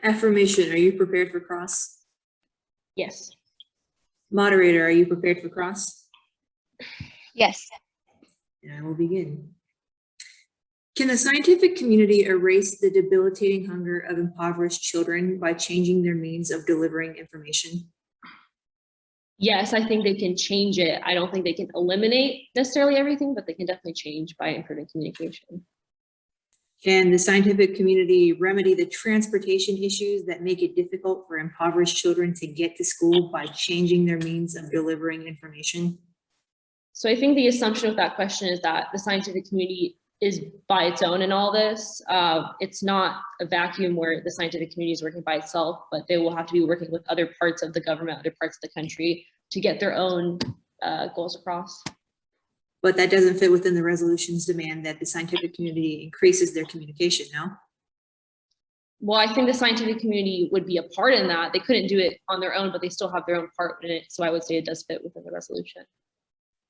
Affirmation, are you prepared for cross? Yes. Moderator, are you prepared for cross? Yes. And I will begin. Can the scientific community erase the debilitating hunger of impoverished children by changing their means of delivering information? Yes, I think they can change it. I don't think they can eliminate necessarily everything, but they can definitely change by improving communication. Can the scientific community remedy the transportation issues that make it difficult for impoverished children to get to school by changing their means of delivering information? So I think the assumption with that question is that the scientific community is by its own in all this. It's not a vacuum where the scientific community is working by itself, but they will have to be working with other parts of the government, other parts of the country to get their own goals across. But that doesn't fit within the resolution's demand that the scientific community increases their communication, no? Well, I think the scientific community would be a part in that. They couldn't do it on their own, but they still have their own part in it. So I would say it does fit within the resolution.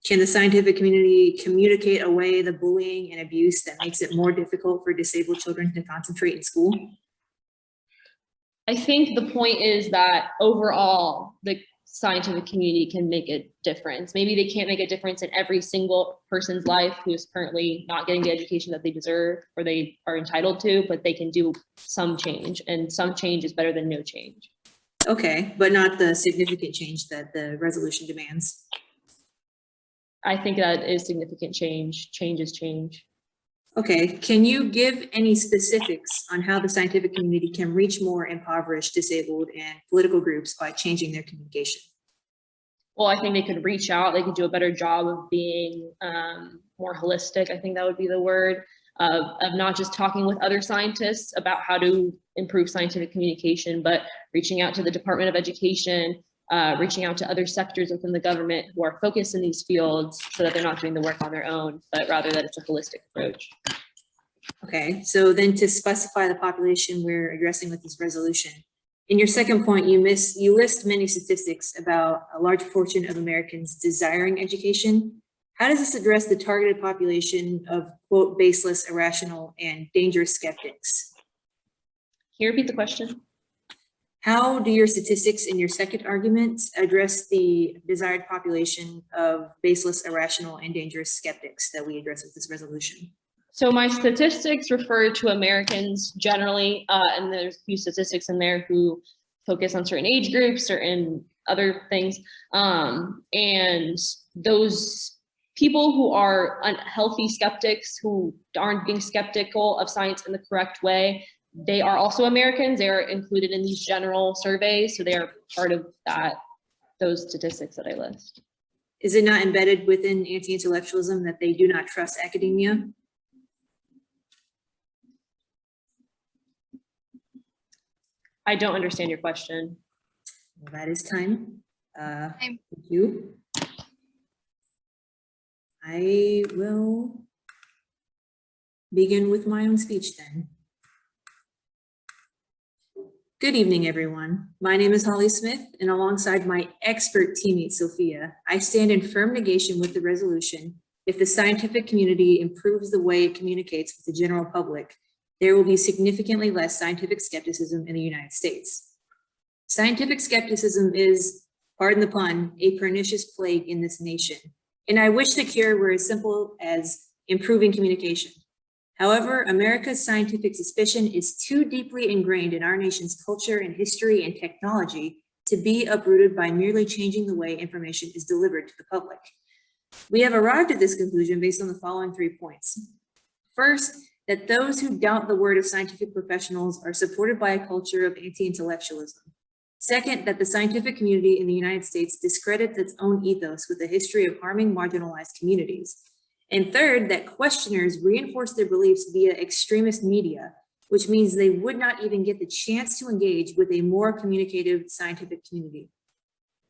Can the scientific community communicate away the bullying and abuse that makes it more difficult for disabled children to concentrate in school? I think the point is that overall, the scientific community can make a difference. Maybe they can't make a difference in every single person's life who is currently not getting the education that they deserve or they are entitled to, but they can do some change, and some change is better than no change. Okay, but not the significant change that the resolution demands. I think that is significant change. Change is change. Okay, can you give any specifics on how the scientific community can reach more impoverished, disabled, and political groups by changing their communication? Well, I think they could reach out. They could do a better job of being more holistic. I think that would be the word, of not just talking with other scientists about how to improve scientific communication, but reaching out to the Department of Education, reaching out to other sectors within the government who are focused in these fields so that they're not doing the work on their own, but rather that it's a holistic approach. Okay, so then to specify the population we're addressing with this resolution, in your second point, you list many statistics about a large portion of Americans desiring education. How does this address the targeted population of, quote, baseless, irrational, and dangerous skeptics? Can you repeat the question? How do your statistics in your second argument address the desired population of baseless, irrational, and dangerous skeptics that we address with this resolution? So my statistics refer to Americans generally, and there's a few statistics in there who focus on certain age groups, certain other things. And those people who are unhealthy skeptics, who aren't being skeptical of science in the correct way, they are also Americans. They are included in these general surveys. So they are part of those statistics that I list. Is it not embedded within anti-intellectualism that they do not trust academia? I don't understand your question. Well, that is time. Thank you. I will begin with my own speech then. Good evening, everyone. My name is Holly Smith, and alongside my expert teammate, Sophia, I stand in firm negation with the resolution. If the scientific community improves the way it communicates with the general public, there will be significantly less scientific skepticism in the United States. Scientific skepticism is, pardon the pun, a pernicious plague in this nation. And I wish the cure were as simple as improving communication. However, America's scientific suspicion is too deeply ingrained in our nation's culture and history and technology to be uprooted by merely changing the way information is delivered to the public. We have arrived at this conclusion based on the following 3 points. First, that those who doubt the word of scientific professionals are supported by a culture of anti-intellectualism. Second, that the scientific community in the United States discredits its own ethos with a history of harming marginalized communities. And third, that questioners reinforce their beliefs via extremist media, which means they would not even get the chance to engage with a more communicative scientific community.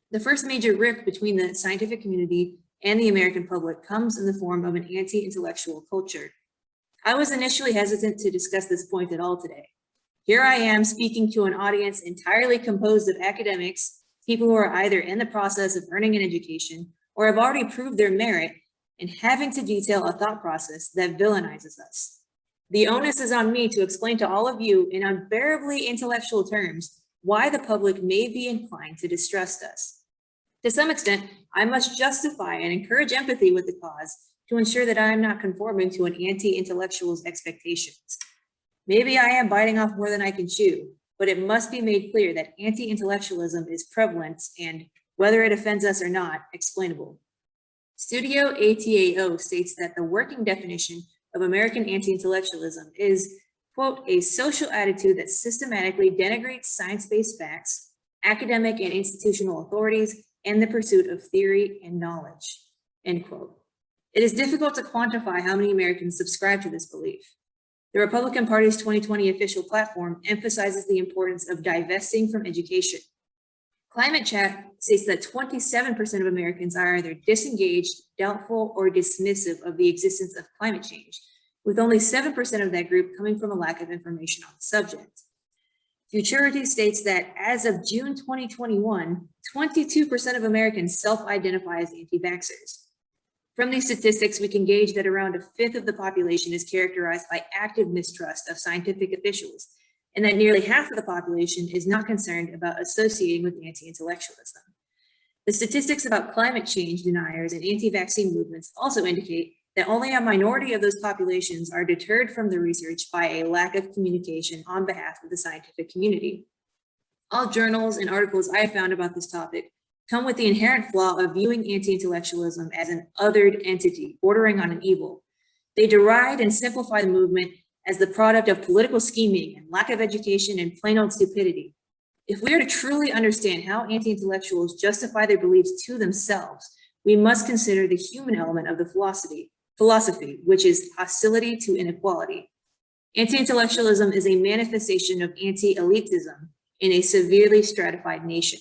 The first major rift between the scientific community and the American public comes in the form of an anti-intellectual culture. I was initially hesitant to discuss this point at all today. Here I am speaking to an audience entirely composed of academics, people who are either in the process of earning an education or have already proved their merit, and having to detail a thought process that villainizes us. The onus is on me to explain to all of you in unbearably intellectual terms why the public may be inclined to distrust us. To some extent, I must justify and encourage empathy with the cause to ensure that I am not conforming to an anti-intellectual's expectations. Maybe I am biting off more than I can chew, but it must be made clear that anti-intellectualism is prevalent and, whether it offends us or not, explainable. Studio ATAO states that the working definition of American anti-intellectualism is, quote, a social attitude that systematically denigrates science-based facts, academic and institutional authorities, and the pursuit of theory and knowledge, end quote. It is difficult to quantify how many Americans subscribe to this belief. The Republican Party's 2020 official platform emphasizes the importance of divesting from education. Climate Chat states that 27% of Americans are either disengaged, doubtful, or dismissive of the existence of climate change, with only 7% of that group coming from a lack of information on the subject. Futurity states that as of June 2021, 22% of Americans self-identify as anti-vaxxers. From these statistics, we can gauge that around a fifth of the population is characterized by active mistrust of scientific officials, and that nearly half of the population is not concerned about associating with anti-intellectualism. The statistics about climate change deniers and anti-vaccine movements also indicate that only a minority of those populations are deterred from the research by a lack of communication on behalf of the scientific community. All journals and articles I have found about this topic come with the inherent flaw of viewing anti-intellectualism as an othered entity bordering on an evil. They deride and simplify the movement as the product of political scheming and lack of education and plain old stupidity. If we are to truly understand how anti-intellectuals justify their beliefs to themselves, we must consider the human element of the philosophy, which is hostility to inequality. Anti-intellectualism is a manifestation of anti-elitism in a severely stratified nation.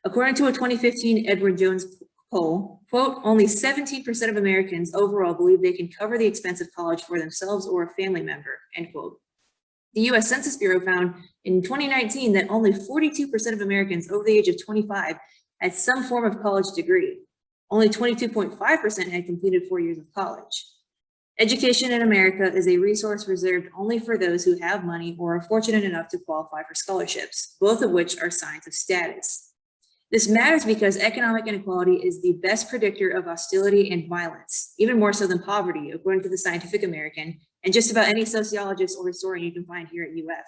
According to a 2015 Edward Jones poll, quote, only 17% of Americans overall believe they can cover the expense of college for themselves or a family member, end quote. The US Census Bureau found in 2019 that only 42% of Americans over the age of 25 had some form of college degree. Only 22.5% had completed 4 years of college. Education in America is a resource reserved only for those who have money or are fortunate enough to qualify for scholarships, both of which are signs of status. This matters because economic inequality is the best predictor of hostility and violence, even more so than poverty, according to the Scientific American and just about any sociologist or historian you can find here at UF.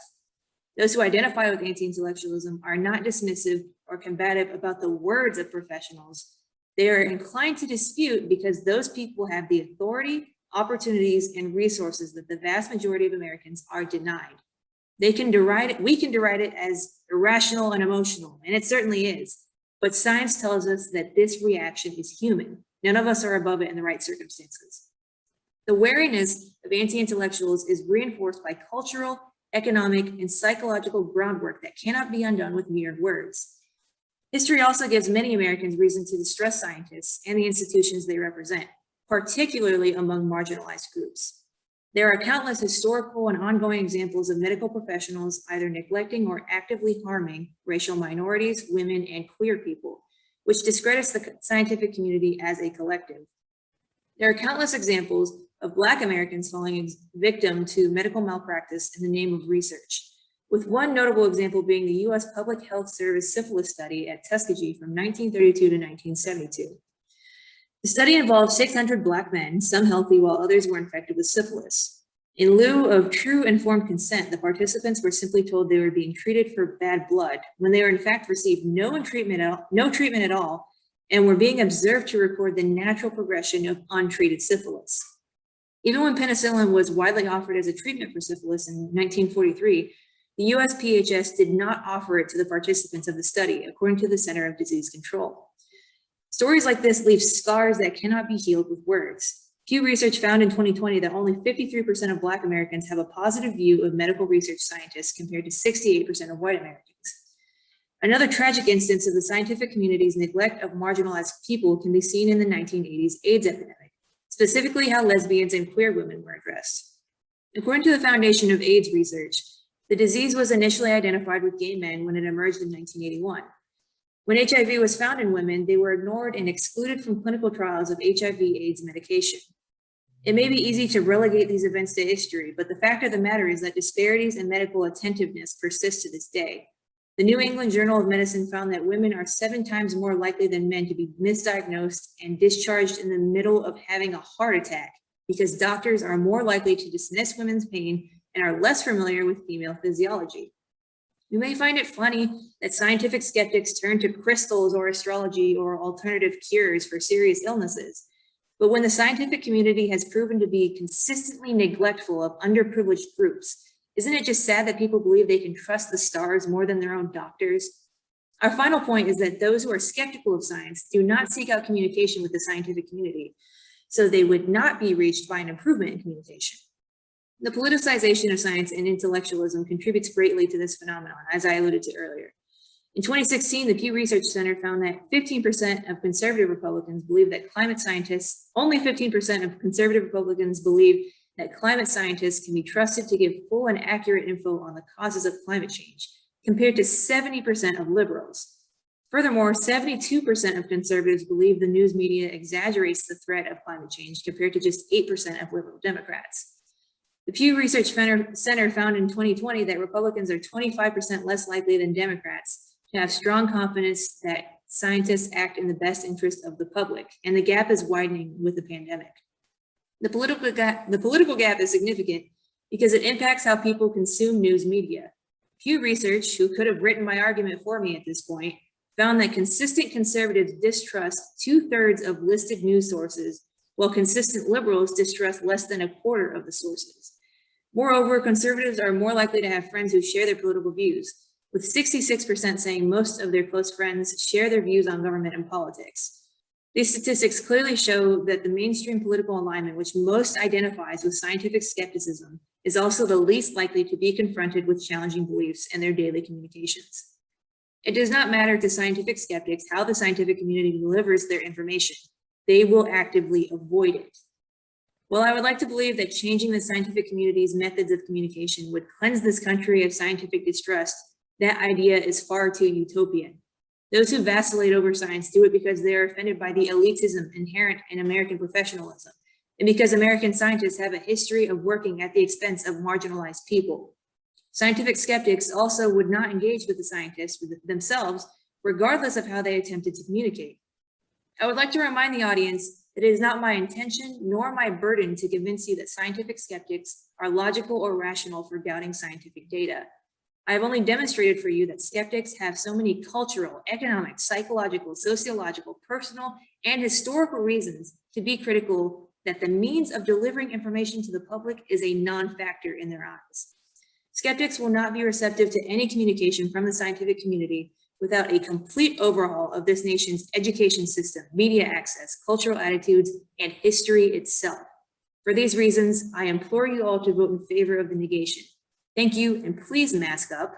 Those who identify with anti-intellectualism are not dismissive or combative about the words of professionals. They are inclined to dispute because those people have the authority, opportunities, and resources that the vast majority of Americans are denied. We can deride it as irrational and emotional, and it certainly is. But science tells us that this reaction is human. None of us are above it in the right circumstances. The wariness of anti-intellectuals is reinforced by cultural, economic, and psychological groundwork that cannot be undone with mere words. History also gives many Americans reason to distrust scientists and the institutions they represent, particularly among marginalized groups. There are countless historical and ongoing examples of medical professionals either neglecting or actively harming racial minorities, women, and queer people, which discredits the scientific community as a collective. There are countless examples of Black Americans falling victim to medical malpractice in the name of research, with one notable example being the US Public Health Service syphilis study at Tuskegee from 1932 to 1972. The study involved 600 Black men, some healthy while others were infected with syphilis. In lieu of true informed consent, the participants were simply told they were being treated for bad blood when they were in fact received no treatment at all and were being observed to record the natural progression of untreated syphilis. Even when penicillin was widely offered as a treatment for syphilis in 1943, the USPHS did not offer it to the participants of the study, according to the Center of Disease Control. Stories like this leave scars that cannot be healed with words. Pew Research found in 2020 that only 53% of Black Americans have a positive view of medical research scientists compared to 68% of white Americans. Another tragic instance of the scientific community's neglect of marginalized people can be seen in the 1980s AIDS epidemic, specifically how lesbians and queer women were addressed. According to the Foundation of AIDS Research, the disease was initially identified with gay men when it emerged in 1981. When HIV was found in women, they were ignored and excluded from clinical trials of HIV/AIDS medication. It may be easy to relegate these events to history, but the fact of the matter is that disparities in medical attentiveness persist to this day. The New England Journal of Medicine found that women are 7 times more likely than men to be misdiagnosed and discharged in the middle of having a heart attack because doctors are more likely to dismiss women's pain and are less familiar with female physiology. You may find it funny that scientific skeptics turn to crystals or astrology or alternative cures for serious illnesses. But when the scientific community has proven to be consistently neglectful of underprivileged groups, isn't it just sad that people believe they can trust the stars more than their own doctors? Our final point is that those who are skeptical of science do not seek out communication with the scientific community, so they would not be reached by an improvement in communication. The politicization of science and intellectualism contributes greatly to this phenomenon, as I alluded to earlier. In 2016, the Pew Research Center found that 15% of conservative Republicans believe that only 15% of conservative Republicans believe that climate scientists can be trusted to give full and accurate info on the causes of climate change, compared to 70% of liberals. Furthermore, 72% of conservatives believe the news media exaggerates the threat of climate change, compared to just 8% of liberal Democrats. The Pew Research Center found in 2020 that Republicans are 25% less likely than Democrats to have strong confidence that scientists act in the best interest of the public, and the gap is widening with the pandemic. The political gap is significant because it impacts how people consume news media. Pew Research, who could have written my argument for me at this point, found that consistent conservatives distrust 2/3 of listed news sources, while consistent liberals distrust less than 1/4 of the sources. Moreover, conservatives are more likely to have friends who share their political views, with 66% saying most of their close friends share their views on government and politics. These statistics clearly show that the mainstream political alignment, which most identifies with scientific skepticism, is also the least likely to be confronted with challenging beliefs in their daily communications. It does not matter to scientific skeptics how the scientific community delivers their information. They will actively avoid it. While I would like to believe that changing the scientific community's methods of communication would cleanse this country of scientific distrust, that idea is far too utopian. Those who vacillate over science do it because they are offended by the elitism inherent in American professionalism, and because American scientists have a history of working at the expense of marginalized people. Scientific skeptics also would not engage with the scientists themselves, regardless of how they attempted to communicate. I would like to remind the audience that it is not my intention nor my burden to convince you that scientific skeptics are logical or rational for doubting scientific data. I have only demonstrated for you that skeptics have so many cultural, economic, psychological, sociological, personal, and historical reasons to be critical that the means of delivering information to the public is a non-factor in their eyes. Skeptics will not be receptive to any communication from the scientific community without a complete overhaul of this nation's education system, media access, cultural attitudes, and history itself. For these reasons, I implore you all to vote in favor of the negation. Thank you, and please mask up.